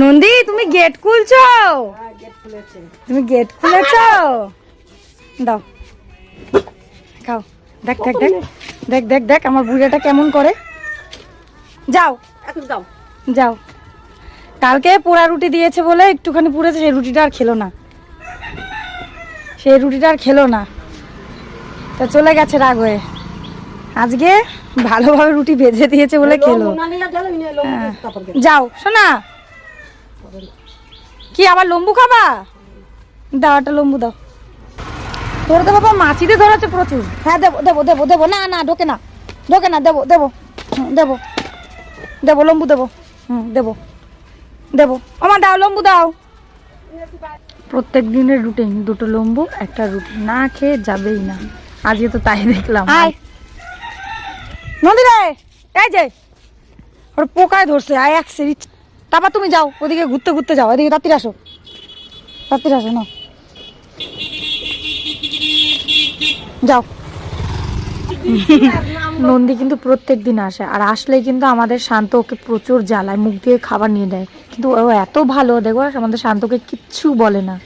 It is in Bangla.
নন্দী তুমি গেট খুলছো? তুমি গেট খুলেছো? দাও খাও। দেখ দেখ দেখ দেখ দেখ দেখ আমার বুড়িটা কেমন করে। যাও যাও। যাও। কালকে পোড়া রুটি দিয়েছে বলে একটুখানি পুড়েছে, সেই রুটিটা আর খেলো না, সেই রুটিটা আর খেলো না, তা চলে গেছে রাগ হয়ে। আজকে ভালোভাবে রুটি ভেজে দিয়েছে বলে খেলো। হ্যাঁ। যাও শোনা, কি আবার লম্বু খাবা? দাও একটা লম্বু দাও। তোর তো বাবা মাছিতে ধরেছে প্রচুর। হ্যাঁ দেবো দেবো দেবো দেবো, না না ঢোকে না, ঢোকে না, দেবো দেবো দেবো দেবো লম্বু দেবো, দেবো দেবো। আমার দাও লম্বু দাও। প্রত্যেক দিনের রুটিন দুটো লম্বু একটা রুটি, না খেয়ে যাবেই না। আজকে তো তাই দেখলাম। নদী রে, এই যে ওর পোকায় ধরছে, আয় এক সেরি। তারপর তুমি যাও ওদিকে ঘুরতে ঘুরতে যাও, এদিকে রাত্রির আসো, রাত্রির আসো না, যাও। নন্দী কিন্তু প্রত্যেক দিন আসে, আর আসলেই কিন্তু আমাদের শান্ত ওকে প্রচুর জ্বালায়, মুখ দিয়ে খাবার নিয়ে দেয়, কিন্তু ও এত ভালো, দেখো আমাদের শান্তকে কিচ্ছু বলে না।